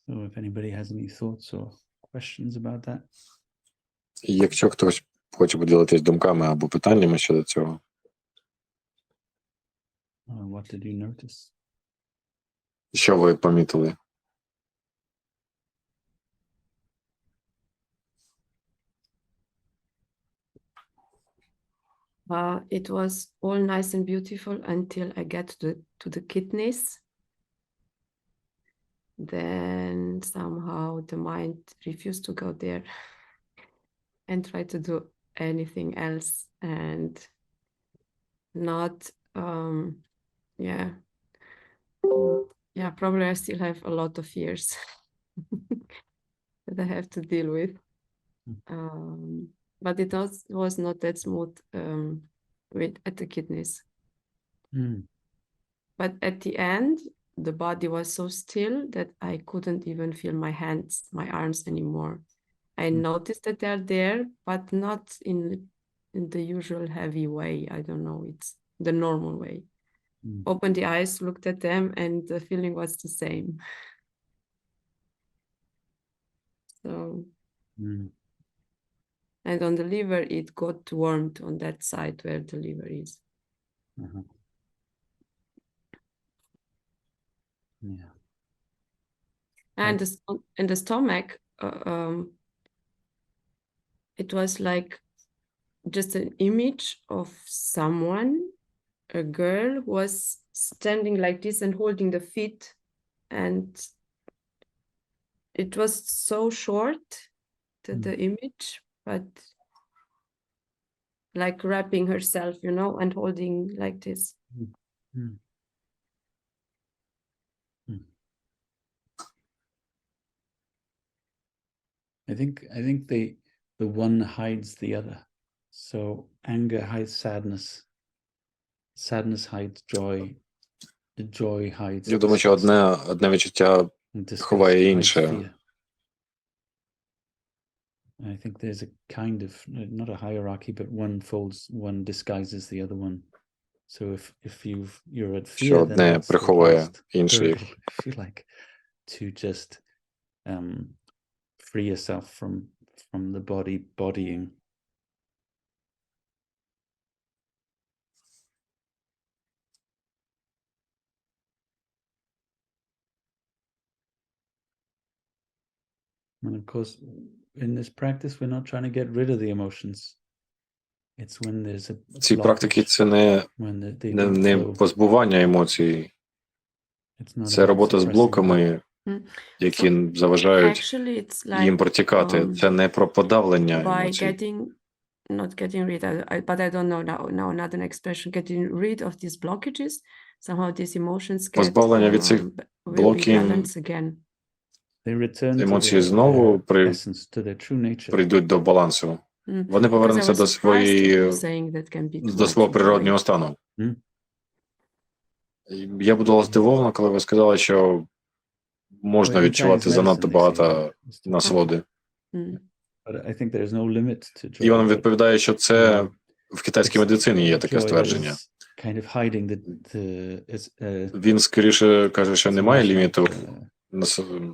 S1: So if anybody has any thoughts or questions about that.
S2: Якщо хтось хоче поділитись думками або питаннями щодо цього.
S1: What did you notice?
S2: Що ви помітили?
S6: It was all nice and beautiful until I get to the kidneys. Then somehow the mind refused to go there and try to do anything else and not, probably I still have a lot of fears that I have to deal with. But it was not that smooth at the kidneys. But at the end, the body was so still that I couldn't even feel my hands, my arms anymore. I noticed that they're there, but not in the usual heavy way. I don't know, it's the normal way. Opened the eyes, looked at them, and the feeling was the same. So, and on the liver, it got warmed on that side where the liver is.
S1: Yeah.
S6: And the stomach, it was like just an image of someone, a girl who was standing like this and holding the feet, and it was so short, the image, but like wrapping herself, and holding like this.
S1: I think the one hides the other. So anger hides sadness. Sadness hides joy. The joy hides.
S2: Я думаю, що одне відчуття ховає інше.
S1: I think there's a kind of, not a hierarchy, but one disguises the other one. So if you're at fear, then
S2: одне
S1: that's
S2: приховує інше.
S1: I feel like to just free yourself from the bodying. And of course, in this practice, we're not trying to get rid of the emotions. It's when there's a
S2: Ці практики
S1: blockage,
S2: це не
S1: when they don't
S2: не
S1: flow.
S2: позбування емоцій,
S1: It's not
S2: це
S1: about
S2: робота з
S1: suppressing them.
S2: блоками, які заважають
S6: Actually, it's
S2: їм
S6: like
S2: протікати. Це не про подавлення
S6: by
S2: емоцій.
S6: not getting rid, but I don't know now another expression, getting rid of these blockages, somehow these emotions get
S2: Позбавлення від цих
S6: will be
S2: блоків,
S6: balanced again.
S1: They return to
S2: емоції
S1: their
S2: знову
S1: essence, to their true nature.
S2: прийдуть до балансу. Вони
S6: Because I
S2: повернуться
S6: was
S2: до
S6: surprised saying that can be too
S2: до свого
S6: much
S2: природнього
S6: joy.
S2: стану.
S1: Mm.
S2: Я була здивована, коли ви сказали, що можна
S1: Well, in
S2: відчувати
S1: Chinese
S2: занадто
S1: medicine, they say
S2: багато
S1: is to-
S2: насолоди.
S6: Mm.
S1: But I think there is no limit to joy.
S2: І він
S1: but
S2: відповідає, що це в китайській
S1: it's
S2: медицині є таке
S1: joy that
S2: ствердження.
S1: is kind of hiding
S2: Він скоріше каже, що
S1: it's
S2: немає
S1: almost like,
S2: ліміту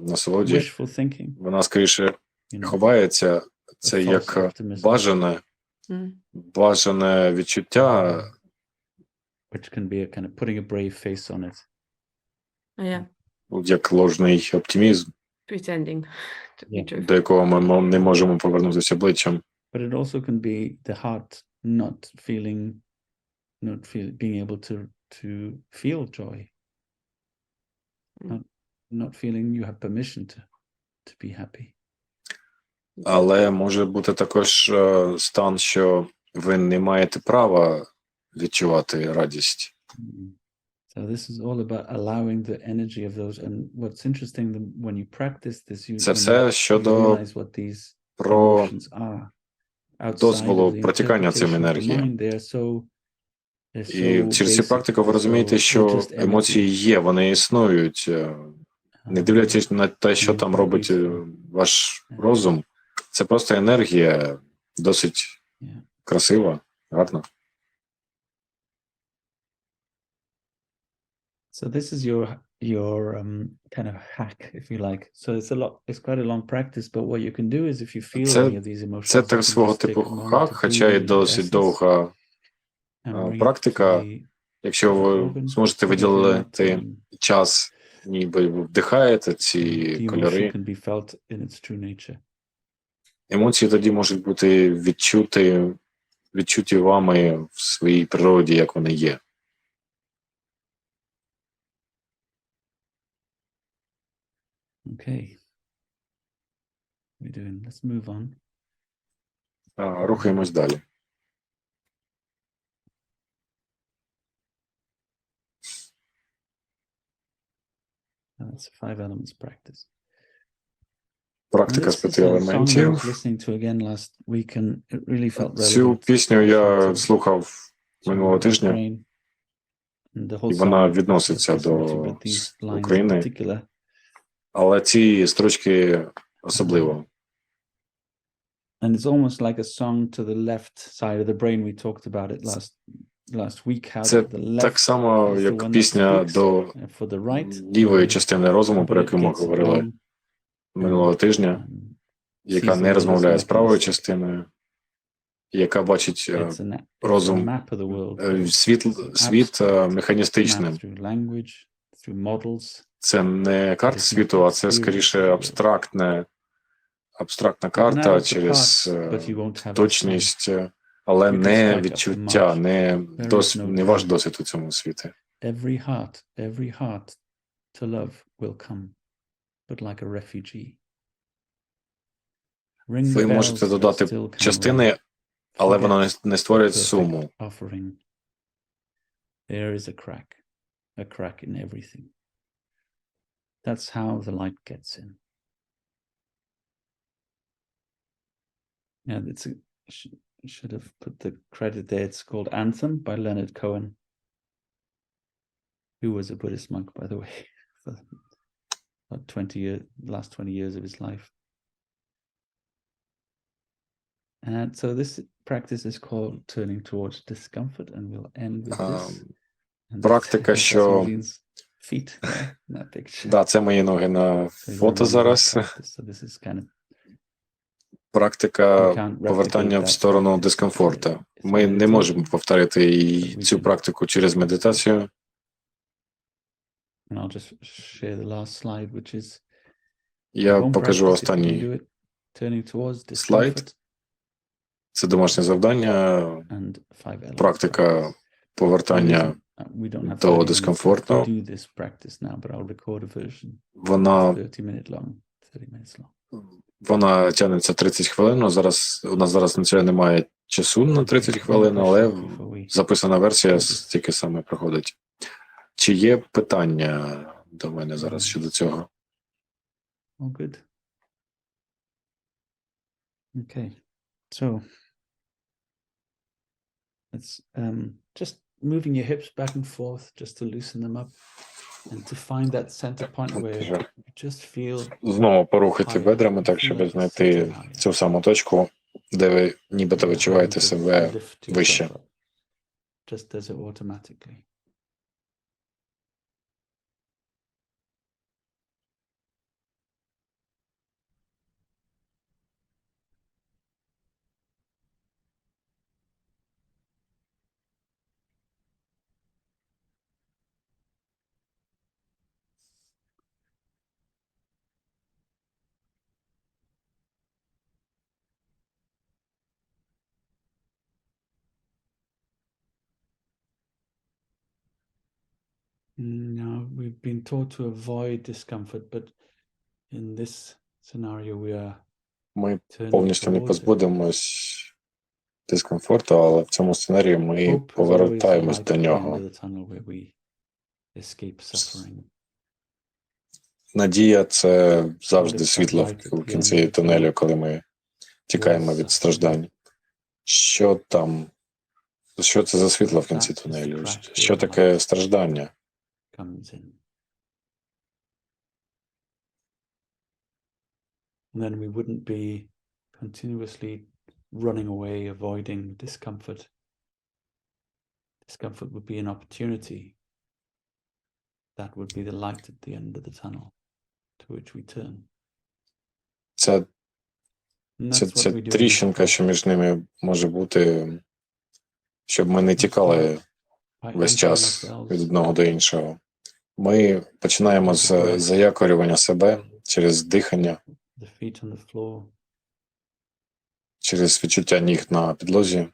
S2: насолоді.
S1: wishful thinking.
S2: Вона скоріше
S1: You know,
S2: ховається. Це
S1: false
S2: як
S1: optimism.
S2: бажане відчуття,
S1: which can be a kind of putting a brave face on it.
S6: Yeah,
S2: як ложний оптимізм,
S6: pretending to be joyful.
S2: до якого ми не можемо повернутися обличчям.
S1: But it also can be the heart not being able to feel joy. Not feeling you have permission to be happy.
S2: Але може бути також стан, що ви не маєте права відчувати радість.
S1: So this is all about allowing the energy of those. And what's interesting, when you practice this,
S2: Це
S1: when
S2: все
S1: you
S2: щодо
S1: realize what these
S2: про
S1: emotions are. Outside
S2: дозволу
S1: of the
S2: протікання цим
S1: interpretation of the
S2: енергії.
S1: mind, they're
S2: І
S1: so
S2: через цю
S1: basic,
S2: практику ви
S1: they're
S2: розумієте,
S1: so
S2: що
S1: just energy.
S2: емоції є, вони існують. Не дивлячись на те, що там робить ваш розум, це просто енергія, досить красива, гарна.
S1: So this is your kind of hack, if you like. So it's quite a long practice, but what you can do is if you feel any of these emotions,
S2: Це
S1: you
S2: так
S1: can
S2: свого
S1: just take
S2: типу
S1: a moment
S2: хак,
S1: to
S2: хоча й
S1: breathe into
S2: досить
S1: essence
S2: довга
S1: and bring it to
S2: практика.
S1: the
S2: Якщо ви
S1: organ,
S2: зможете
S1: so that you're
S2: виділити
S1: not,
S2: час, ніби ви вдихаєте ці
S1: the emotion
S2: кольори,
S1: can be felt in its true nature.
S2: емоції тоді можуть бути відчуті вами в своїй природі, як вони є.
S1: Okay. We're doing. Let's move on.
S2: Рухаємось далі.
S1: That's a 5 elements practice.
S2: Практика з 5 елементів.
S1: Listening to again last week, and it really felt
S2: Цю
S1: relevant.
S2: пісню я слухав минулого тижня, і вона відноситься до України, але ці строчки особливо.
S1: And it's almost like a song to the left side of the brain. We talked about it last week. How
S2: Це
S1: the left
S2: так само,
S1: is the
S2: як
S1: one that
S2: пісня
S1: speaks,
S2: до
S1: for the right,
S2: лівої частини розуму, про
S1: but it
S2: яку ми
S1: gets
S2: говорили
S1: wrong,
S2: минулого тижня, яка не розмовляє з правою частиною, яка бачить
S1: it's a
S2: розум,
S1: map of the world.
S2: світ механістичним.
S1: Map through language, through models.
S2: Це не карта світу, а це скоріше абстрактна карта через точність, але не відчуття, не ваш досвід у цьому світі.
S1: Every heart to love will come, but like a refugee.
S2: Ви можете додати частини, але воно не створює суму.
S1: There is a crack in everything. That's how the light gets in. Yeah, should have put the credit there. It's called Anthem by Leonard Cohen, who was a Buddhist monk, by the way, for about last 20 years of his life. And so this practice is called Turning Towards Discomfort, and we'll end with this.
S2: Практика, що...
S1: Feet, yeah, in that picture.
S2: Да, це мої ноги на фото зараз. Практика повертання в сторону дискомфорту. Ми не можемо повторити і цю практику через медитацію.
S1: And I'll just share the last slide, which is
S2: Я
S1: Home
S2: покажу
S1: practice, if you can
S2: останній
S1: do it, turning towards
S2: слайд.
S1: discomfort
S2: Це домашнє завдання,
S1: and 5 elements
S2: практика
S1: practice.
S2: повертання
S1: We don't have
S2: до
S1: 30 minutes to
S2: дискомфорту.
S1: do this practice now, but I'll record a version.
S2: Вона
S1: 30 minutes long.
S2: Вона тягнеться 30 хвилин. У нас зараз на це немає часу на 30 хвилин, але записана версія стільки саме проходить. Чи є питання до мене зараз щодо цього?
S1: All good. Okay, so it's just moving your hips back and forth just to loosen them up and to find that center point where you just feel.
S2: Знову порухати бедрами так, щоб знайти цю саму точку, де ви нібито відчуваєте себе вище.
S1: Just does it automatically. Now, we've been taught to avoid discomfort, but in this scenario we are
S2: Ми повністю не позбудемось дискомфорту, але в цьому сценарії ми повертаємось до нього. Надія – це завжди світло в кінці тунелю, коли ми тікаємо від страждань. Що там? Що це за світло в кінці тунелю? Що таке страждання?
S1: Then we wouldn't be continuously running away, avoiding discomfort. Discomfort would be an opportunity. That would be the light at the end of the tunnel to which we turn.
S2: Це тріщинка, що між ними може бути, щоб ми не тікали весь час від одного до іншого. Ми починаємо з заякорювання себе через дихання, через відчуття ніг на підлозі.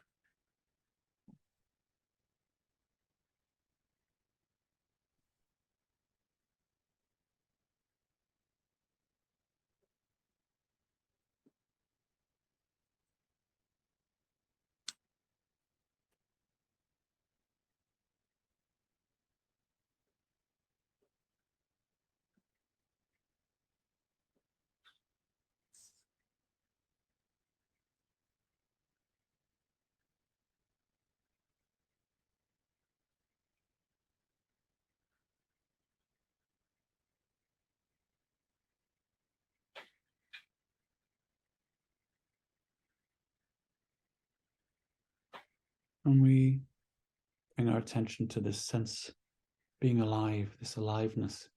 S1: And we bring our attention to this sense being alive, this aliveness.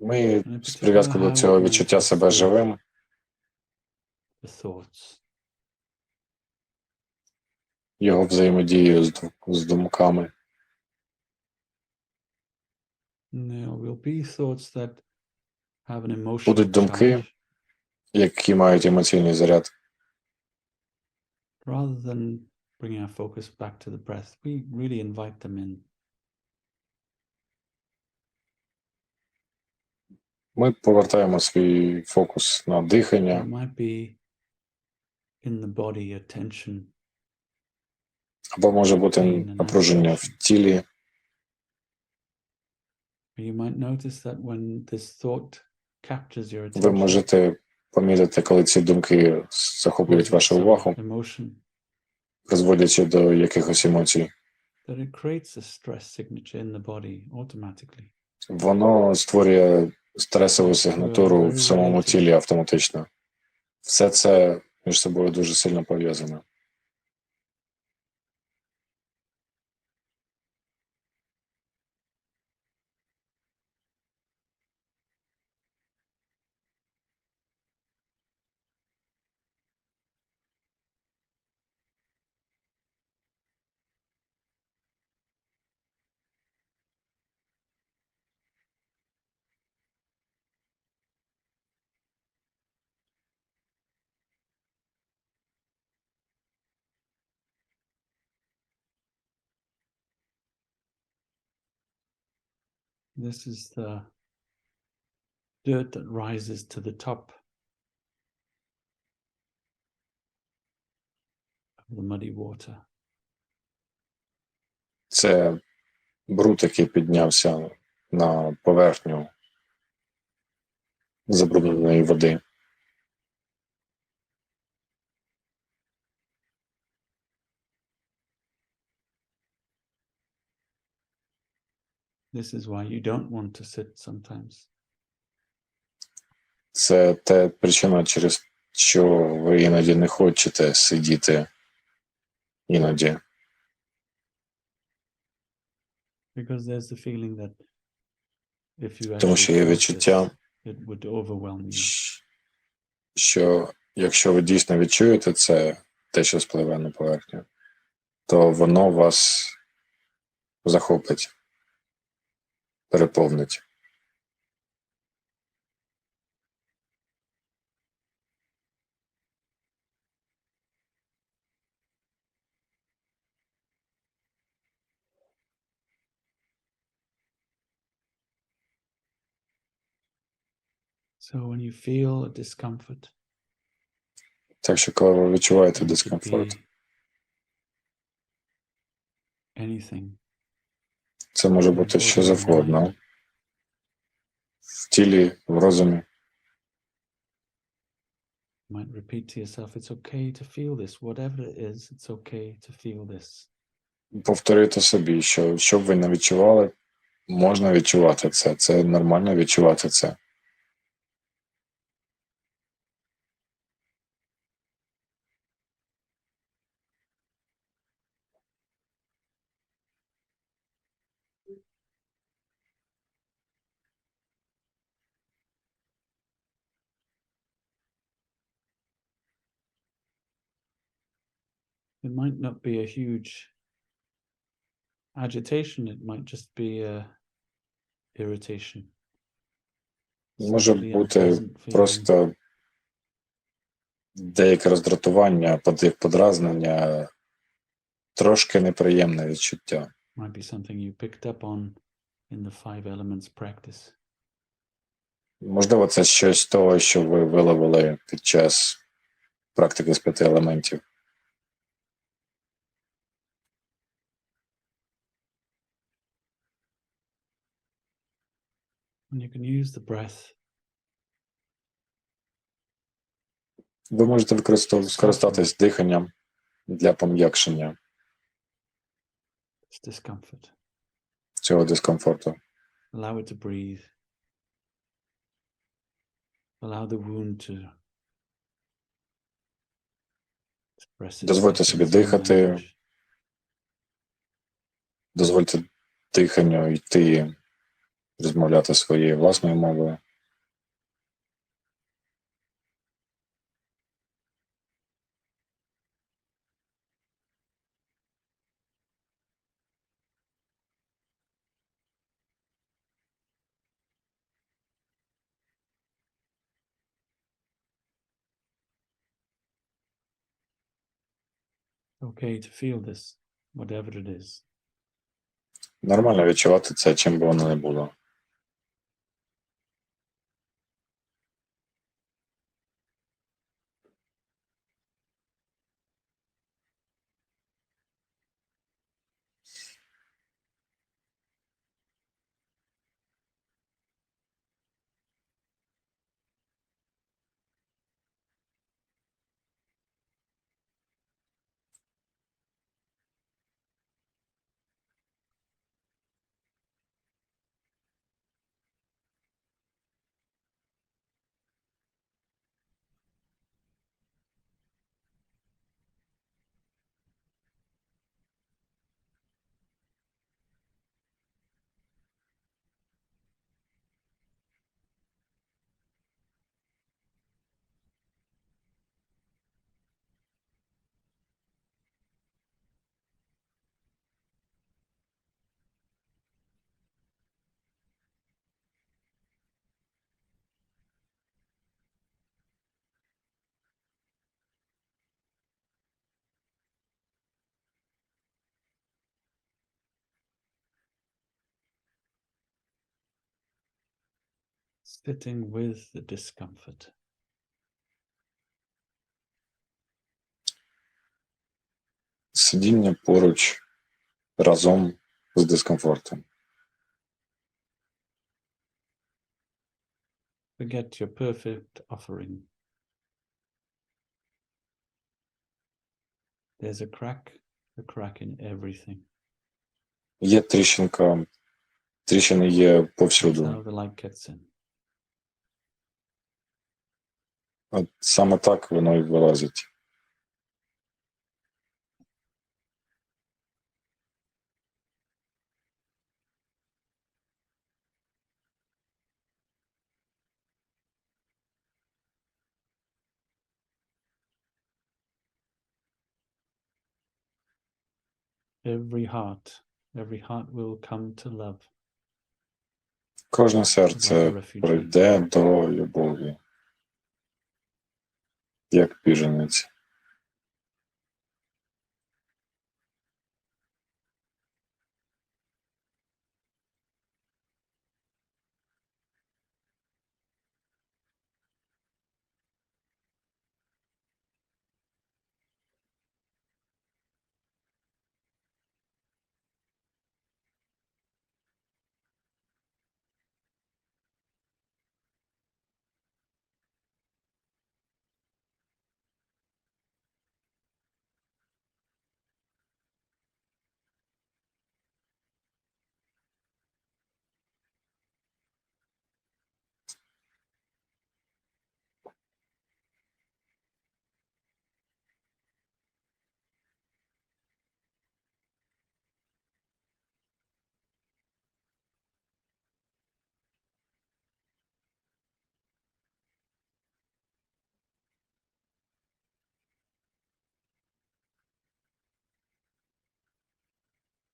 S2: Ми з прив'язкою до цього відчуття себе живим.
S1: The thoughts.
S2: Його взаємодію з думками.
S1: There will be thoughts that have an emotional
S2: Будуть думки,
S1: charge.
S2: Які мають емоційний заряд.
S1: Rather than bringing our focus back to the breath, we really invite them in.
S2: Ми повертаємо свій фокус на дихання.
S1: It might be in the body, a tension.
S2: Або може бути напруження в тілі.
S1: You might notice that when this thought captures your attention.
S2: Ви можете помітити, коли ці думки захоплюють вашу увагу, призводячи до якихось емоцій. Воно створює стресову сигнатуру в самому тілі автоматично. Все це між собою дуже сильно пов'язано.
S1: This is the dirt that rises to the top of the muddy water.
S2: Це бруд, який піднявся на поверхню забрудненої води.
S1: This is why you don't want to sit sometimes.
S2: Це те причина, через що ви іноді не хочете сидіти. Іноді.
S1: Because there's the feeling that if you
S2: Тому
S1: actually
S2: що є
S1: felt
S2: відчуття,
S1: this, it would overwhelm you.
S2: що якщо ви дійсно відчуєте це, те, що спливе на поверхню, то воно вас захопить, переповнить.
S1: So when you feel a discomfort,
S2: Так що, коли ви відчуваєте
S1: it could
S2: дискомфорт,
S1: be anything.
S2: це може
S1: In your
S2: бути що
S1: body or
S2: завгодно.
S1: mind.
S2: В тілі, в розумі.
S1: You might repeat to yourself, it's okay to feel this. Whatever it is, it's okay to feel this.
S2: Повторюйте собі, що б ви не відчували, можна відчувати це. Це нормально відчувати це.
S1: It might not be a huge agitation, it might just be a irritation.
S2: Може
S1: Slightly
S2: бути
S1: unpleasant feeling.
S2: просто деяке роздратування, подразнення, трошки неприємне відчуття.
S1: Might be something you picked up on in the 5 elements practice.
S2: Можливо, це щось того, що ви виловили під час практики з 5 елементів.
S1: And you can use the breath
S2: Ви можете скористатись диханням для пом'якшення
S1: this discomfort.
S2: цього дискомфорту.
S1: Allow it to breathe. Allow the wound to express
S2: Дозвольте
S1: itself
S2: собі
S1: in its own
S2: дихати,
S1: language.
S2: дозвольте диханню йти, розмовляти своєю власною мовою.
S1: Okay to feel this, whatever it is.
S2: Нормально відчувати це, чим би воно не було.
S1: Sitting with the discomfort.
S2: Сидіння поруч разом з дискомфортом.
S1: Forget your perfect offering. There's a crack in everything.
S2: Є тріщинка, тріщини є
S1: That's
S2: повсюду.
S1: how the light gets in.
S2: От саме так воно і вилазить.
S1: Every heart will come to love.
S2: Кожне серце прийде до любові, як біженець.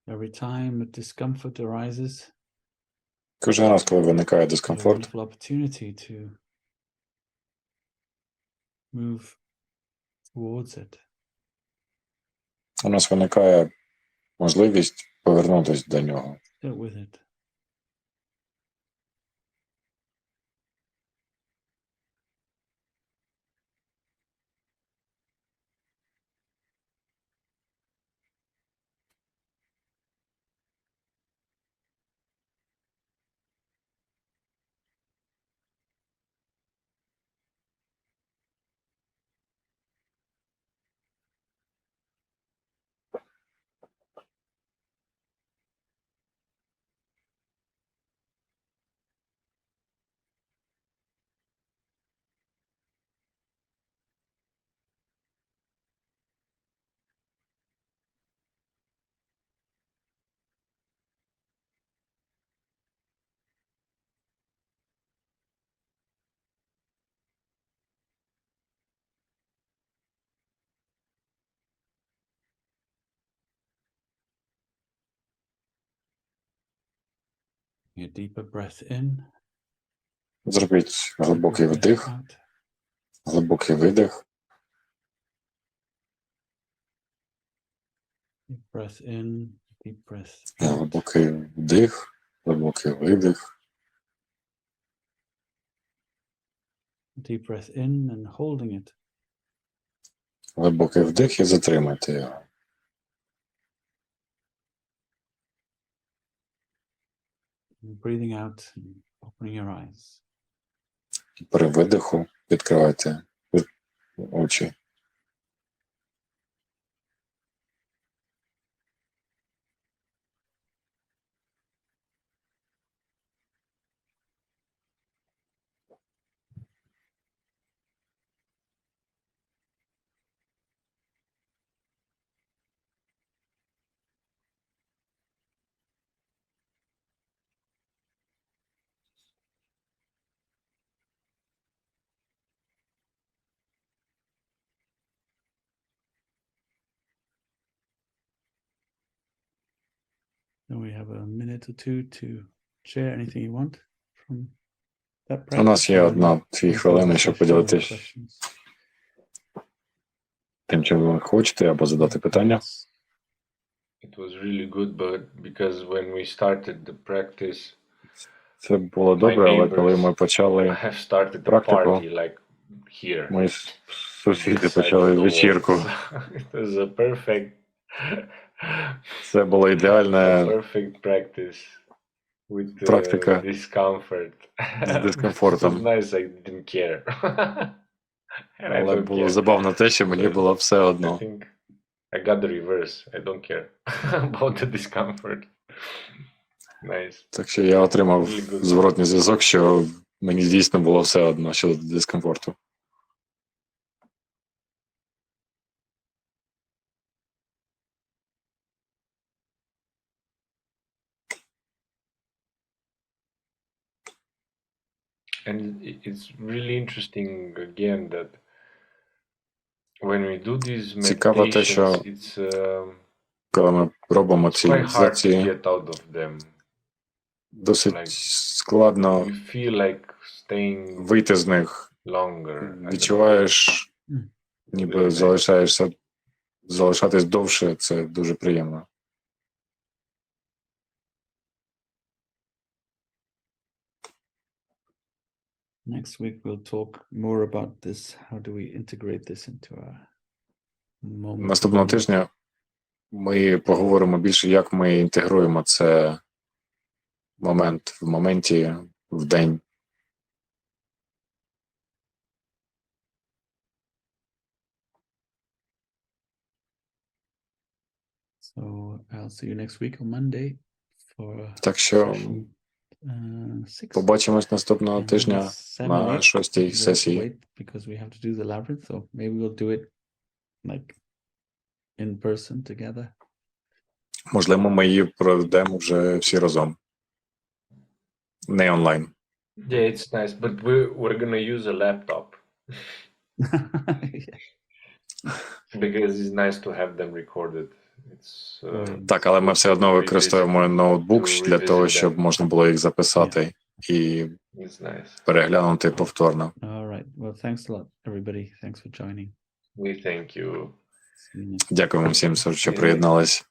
S1: Every time a discomfort arises,
S2: Кожен раз, коли виникає
S1: you have a
S2: дискомфорт,
S1: wonderful opportunity to move towards it.
S2: у нас виникає можливість повернутися до нього.
S1: Sit with it. A deeper breath in.
S2: Зробіть глибокий
S1: Deeper breath
S2: вдих,
S1: out.
S2: глибокий видих,
S1: Deep breath in, deep breath out.
S2: глибокий вдих, глибокий видих,
S1: Deep breath in and holding it.
S2: глибокий вдих і затримайте його.
S1: And breathing out and opening your eyes.
S2: При видиху відкривайте очі.
S1: Then we have a minute or two to share anything you want from that
S2: У нас
S1: practice.
S2: є
S1: and
S2: одна-дві
S1: we'll
S2: хвилини,
S1: close
S2: щоб
S1: the session with
S2: поділитись
S1: questions.
S2: тим, чим ви хочете, або задати питання.
S5: It was really good, but because when we started the practice,
S2: Це було добре, але коли ми почали
S5: have started a
S2: практику,
S5: party like here.
S2: мої сусіди
S5: Beside
S2: почали
S5: the
S2: вечірку.
S5: walls. It was a perfect
S2: Це було ідеальне
S5: perfect practice with
S2: практика
S5: discomfort.
S2: з
S5: It was
S2: дискомфортом.
S5: nice, I didn't care. And I
S2: Але
S5: don't
S2: було
S5: care.
S2: забавно те, що мені було все
S5: I
S2: одно.
S5: think I got the reverse. I don't care about the discomfort. Nice.
S2: Так що я отримав
S5: Really good.
S2: зворотний зв'язок, що мені дійсно було все одно щодо дискомфорту.
S5: And it's really interesting again that when we do these
S2: Цікаво те, що
S5: meditations, it's
S2: коли ми робимо ці
S5: quite hard to
S2: медитації,
S5: get out of them.
S2: досить
S5: Like,
S2: складно
S5: you feel like staying
S2: вийти з них.
S5: longer. I don't know.
S2: Відчуваєш,
S1: Мгм.
S2: ніби залишатись довше, це дуже приємно.
S1: Next week we'll talk more about this. How do we integrate this into our moment?
S2: Наступного тижня ми поговоримо більше, як ми інтегруємо це момент в моменті, в день.
S1: So I'll see you next week on Monday for
S2: Так що
S1: session 6.
S2: побачимось наступного
S1: And then
S2: тижня
S1: 7 and
S2: на
S1: 8,
S2: 6-й
S1: we'll
S2: сесії.
S1: wait because we have to do the labyrinth, so maybe we'll do it like in person together.
S2: Можливо, ми її проведемо вже всі разом. Не онлайн.
S5: Yeah, it's nice, but we're gonna use a laptop
S1: Yeah.
S5: because it's nice to have them recorded. It's
S2: Так, але ми все одно використовуємо ноутбук для того, щоб можна було їх записати і
S5: it's nice.
S2: переглянути повторно.
S1: All right. Well, thanks a lot, everybody. Thanks for joining.
S5: We thank you.
S1: See you next
S2: Дякуємо всім, що приєднались.